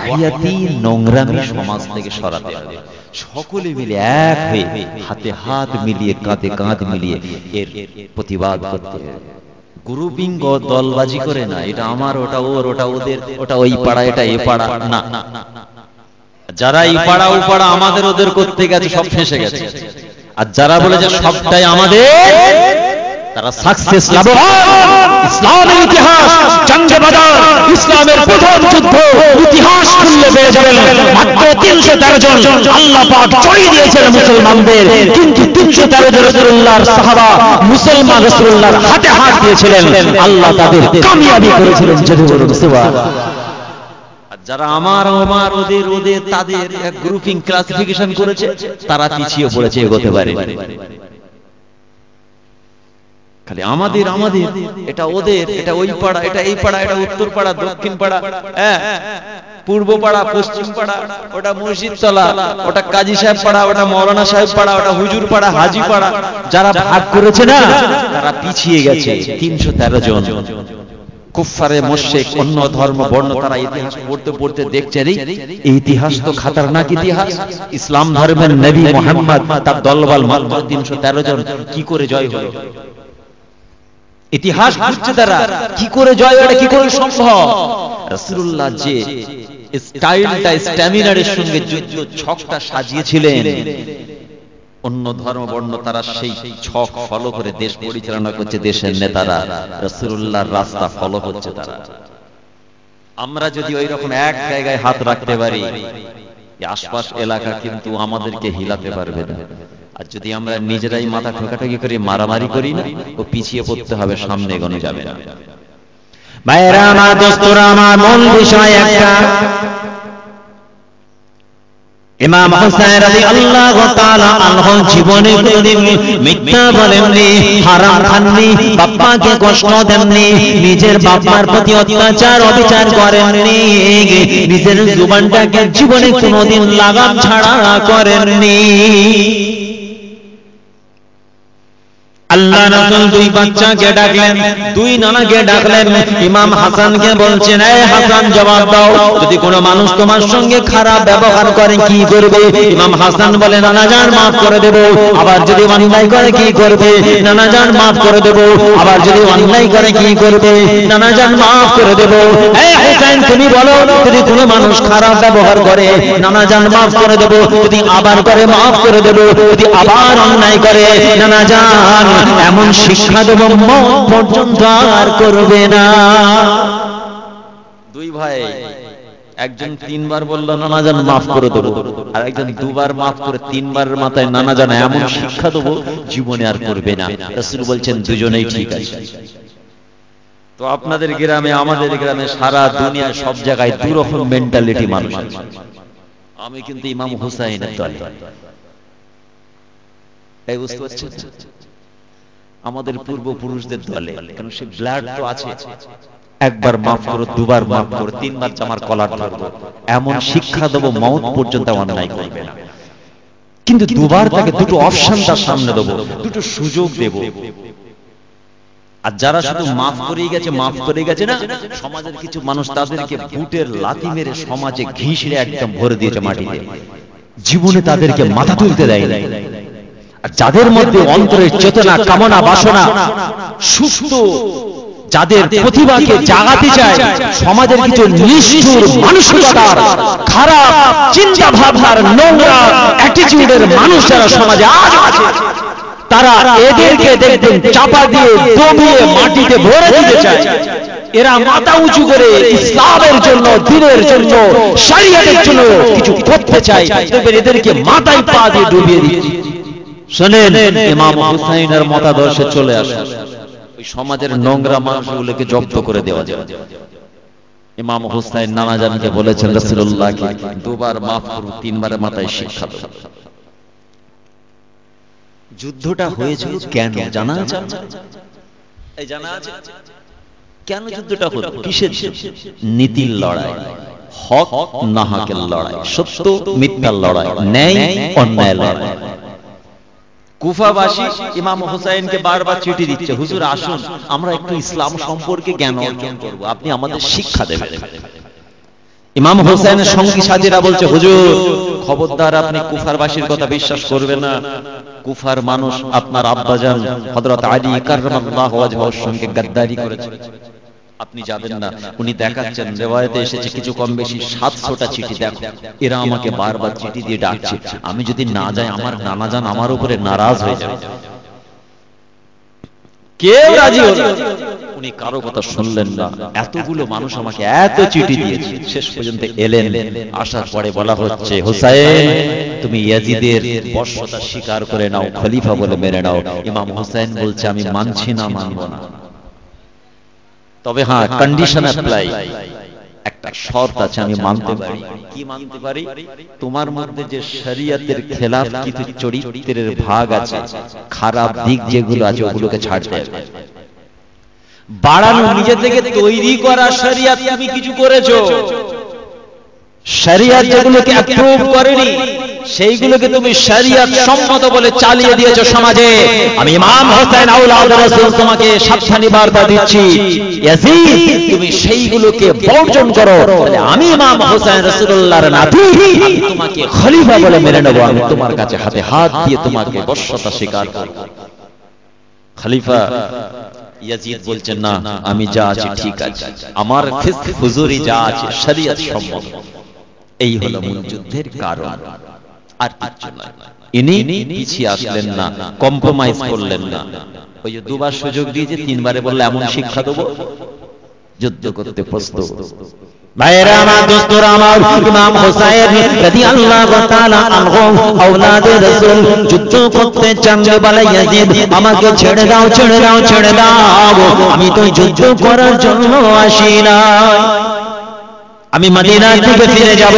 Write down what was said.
ওয়াহিয়াতি নোংরামি সমাজ থেকে সরাতে হবে। সকলে মিলে এক হয়ে হাতে হাত মিলিয়ে কাঁধে কাঁধ মিলিয়ে এর প্রতিবাদ করতে হবে। গ্রুপিং দলবাজি করে না, এটা আমার, ওটা ওর, ওটা ওদের, ওটা ওই পাড়া, এটা এ পাড়া, না। যারা এই পাড়া ও পাড়া আমাদের ওদের করতে গেছে সব ফেঁসে গেছে। আর যারা বলে যে সবটাই আমাদের, তারা সাকসেস লাভবান। ইসলামের ইতিহাস, জঙ্গে বদর, ইসলামের প্রথম যুদ্ধ ইতিহাস খুললে পেয়ে যাবেন মাত্র 313 জন আল্লাহ পাক জয় দিয়েছেন মুসলমানদের। কিন্তু 313 জন রাসূলুল্লাহর সাহাবা মুসলমান রাসূলুল্লাহর হাতে হাত দিয়েছিলেন, আল্লাহ তাদের কামিয়াবি করেছিলেন। যদি বলুন সুবহানাল্লাহ। যারা আমার আমার ওদের ওদের তাদের এক গ্রুপিং ক্লাসিফিকেশন করেছে, তারা পিছিয়ে পড়েছে, এগোতে পারে। খালি আমাদের আমাদের, এটা ওদের, এটা ওই পাড়া, এটা এই পাড়া, এটা উত্তর পাড়া, দক্ষিণ পাড়া, হ্যাঁ, পূর্ব পাড়া, পশ্চিম পাড়া, ওটা মসজিদ তলা, ওটা কাজী সাহেব পাড়া, ওটা মৌলানা সাহেব পাড়া, ওটা হুজুর পাড়া, হাজি পাড়া। যারা ভাগ করেছে না, তারা পিছিয়ে গেছে। 313 জন কুফফারে মুশরিক, অন্য ধর্ম বর্ণ, তারা ইতিহাস পড়তে পড়তে দেখছে রে এই ইতিহাস তো খাতারনাক ইতিহাস। ইসলাম ধর্মের নবী মুহাম্মদ তার দলবল মাত্র 313 জন, কি করে জয় হলো? ইতিহাস বুঝছে তারা, কি করে জয় হলো, কি করে সম্ভব? রাসূলুল্লাহ যে স্টাইলটা, স্ট্যামিনার সঙ্গে যুদ্ধ ছকটা সাজিয়েছিলেন, অন্য ধর্ম বর্ণ তারা সেই ছক ফলো করে দেশ পরিচালনা করছে। দেশের নেতারা রাসূলুল্লাহর রাস্তা ফলো করছে তারা। আমরা যদি ওই রকম এক জায়গায় হাত রাখতে পারি, আশপাশ এলাকা কিন্তু আমাদেরকে হিলাতে পারবে না। আর যদি আমরা নিজেরাই মাথা ঠোকাঠুকি করি, মারামারি করি না, ও পিছিয়ে পড়তে হবে, সামনে এগোনো যাবে না। ভাইরা আমার, দোস্তরা আমার, মূল বিষয় একটা। ইমাম হুসাইন রাদিয়াল্লাহু তাআলা আনহু জীবনে কোনদিন মিথ্যা বলেননি, হারাম খাননি, বাপ্পাকে কষ্ট দেননি, নিজের বাপ্পার প্রতি অত্যাচার অবিচার করেননি, নিজের জুবানটাকে জীবনে কোনদিন লাগাম ছাড়া করেননি। আল্লাহ রাসূল দুই বাচ্চাকে ডাকলেন, দুই নানাকে ডাকলেন। ইমাম হাসানকে বলছেন, এই হাসান জবাব দাও, যদি কোনো মানুষ তোমার সঙ্গে খারাপ ব্যবহার করে কি করবে? ইমাম হাসান বলে, নানা জান মাফ করে দেব। আবার যদি অন্যায় করে কি করবে? নানা জান মাফ করে দেব। আবার যদি অন্যায় করে কি করবে? নানা জান মাফ করে দেব। এই হুসাইন তুমি বলো, যদি কোনো মানুষ খারাপ ব্যবহার করে, নানা জান মাফ করে দেব। যদি আবার করে মাফ করে দেব। যদি আবার অন্যায় করে, নানা জান এমন শিক্ষা দেব মত পর্যন্ত আর করবে না। দুই ভাই, একজন 3 বার বলল নানা জান মাফ করে দেব, আর একজন 2 বার মাফ করে 3 বারের মাথায় নানা জান এমন শিক্ষা দেব জীবনে আর করবে না। রাসূল বলছেন দুজনেই ঠিক আছে। তো আপনাদের গ্রামে, আমাদের গ্রামে, সারা দুনিয়ার সব জায়গায় দুই রকম মেন্টালিটি মানুষ আছে। আমি কিন্তু ইমাম হুসাইনের দলে। এই বুঝতে পারছেন, আমাদের পূর্বপুরুষদের দলে, কারণ সে ব্লাড তো আছে। একবার মাফ করো, 2 বার মাফ করো, 3 বার জামার কলার ধরবো, এমন শিক্ষা দেবো মওত পর্যন্ত অন্যায় করবে না। কিন্তু 2 বার তাকে দুটো অপশন তার সামনে দেবো, দুটো সুযোগ দেব। আর যারা শুধু মাফ করেই গেছে, মাফ করে গেছে না, সমাজের কিছু মানুষ তাদেরকে বুটের লাথি মেরে সমাজে ঘিষড়ে একদম ভরে দিয়েছে মাটিতে, জীবনে তাদেরকে মাথা তুলতে দেয় না। আর যাদের মধ্যে অন্তরের চেতনা, কামনা, বাসনা সুস্থ, যাদের প্রতিভাকে জাগাতে চায়, সমাজের কিছু নিষ্ঠুর মানসিকতার, খারাপ চিন্তা ভাবনার, নোংরা অ্যাটিটিউডের মানুষ যারা সমাজে আজ আছে, তারা এদেরকে দেখবেন চাপা দিয়ে দমিয়ে মাটিতে ভরে দিতে চায়। এরা মাথা উঁচু করে ইসলামের জন্য, দ্বীনের জন্য, শরীয়তের জন্য কিছু করতে চায়, দেখবেন এদেরকে মাথায় পা দিয়ে ডুবিয়ে দিচ্ছে। শুনেন, ইমাম হুসাইনের মতাদর্শে চলে আসে, ওই সমাজের নোংরা মানুষগুলোকে জব্দ করে দেওয়া যায়। ইমাম হুসাইন নানা জানকে বলেছেন, রাসূলুল্লাহকে 2 বার মাফ করুন, 3 বারের মাথায় শিক্ষা দেব। যুদ্ধটা হয়েছিল কেন জানা আছে? এই জানা আছে কেন যুদ্ধটা হলো? কিসের? নীতির লড়াই, হক না হকের লড়াই, সত্য মিথ্যার লড়াই, ন্যায় অন্যায়ের লড়াই। কুফাবাসী ইমাম হুসাইনকে বারবার চিঠি দিচ্ছে, হুজুর আসুন আমরা একটু ইসলাম সম্পর্কে জ্ঞান অর্জন করব, আপনি আমাদের শিক্ষা দেবেন। ইমাম হোসেনের সঙ্গী সাথীরা বলছে, হুজুর খবরদার, আপনি কুফারবাসীর কথা বিশ্বাস করবেন না। কুফার মানুষ আপনার আব্বাজান হযরত আলী কাররামাল্লাহু ওয়াজহার সঙ্গে গাদ্দারি করেছে, আপনি যাবেন না। উনি দেখাচ্ছেন, রিওয়ায়াতে এসেছে কিছু কম বেশি 700টা চিঠি। দেখো, এরা আমাকে বারবার চিঠি দিয়ে ডাকছে, আমি যদি না যাই আমার নানাজান আমার উপরে নারাজ হয়ে যাবে। কেউ রাজি হলো না, উনি কারো কথা শুনলেন না। এতগুলো মানুষ আমাকে এত চিঠি দিয়েছে, শেষ পর্যন্ত এলেন। আসার পরে বলা হচ্ছে, হুসাইন তুমি ইয়াজিদের বর্ষতা স্বীকার করে নাও, খলিফা বলে মেনে নাও। ইমাম হুসাইন বলছে, আমি মানছি না, মানব না। তবে হ্যাঁ, কন্ডিশন অ্যাপ্লাই, একটা শর্ত আছে, আমি মানতে পারি। কি মানতে পারি? তোমার মধ্যে যে শরীয়তের খেলাফ কিছু চরিত্রের ভাগ আছে, খারাপ দিক যেগুলো আছে, ওগুলোকে ছাড়তে হবে। বাড়ানো, নিজে থেকে তৈরি করা শরীয়ত তুমি কিছু করেছো, শরীয়ত যেগুলোকে অ্যাপ্রুভ করেনি সেইগুলোকে তুমি শরীয়ত সম্মত বলে চালিয়ে দিয়েছো সমাজে। আমি ইমাম হোসেন আওলাদ রাসূল তোমাকে সাবধানী বার্তা দিচ্ছি, ইয়াজিদ তুমি সেইগুলোকে বর্জন করো, তাহলে আমি ইমাম হোসেন রাসূলুল্লাহর নাতি, আমি তোমাকে খলিফা বলে মেনে নেব। আমি তোমার কাছে হাতে হাত দিয়ে তোমাকে বর্ষতা স্বীকার করব। খলিফা ইয়াজিদ বলছেন, না, আমি যা আছি ঠিক আছে, আমার ফিকহ হুজুরি যা আছে শরীয়ত সম্মত। এই হলো মূল যুদ্ধের কারণ, আর কিছু নয়। ইনি পিছিয়ে আসলেন না, কম্প্রোমাইজ করলেন না। ওই যে দুবার সুযোগ দিয়েছে, তিনবারে বললে এমন শিক্ষা দেবো, যুদ্ধ করতে প্রস্তুত। ভাইরা আমার, দোস্তরা আমার, ইমাম হোসেন রাদিয়াল্লাহু তাআলা আনহু আওলাদে রাসূল যুদ্ধ করতে চান, বলে ইয়াজিদ আমাকে ছেড়ে দাও, ছেড়ে দাও, ছেড়ে দাও, আমি তো যুদ্ধ করার জন্য আসি না, আমি মদিনা থেকে ফিরে যাব।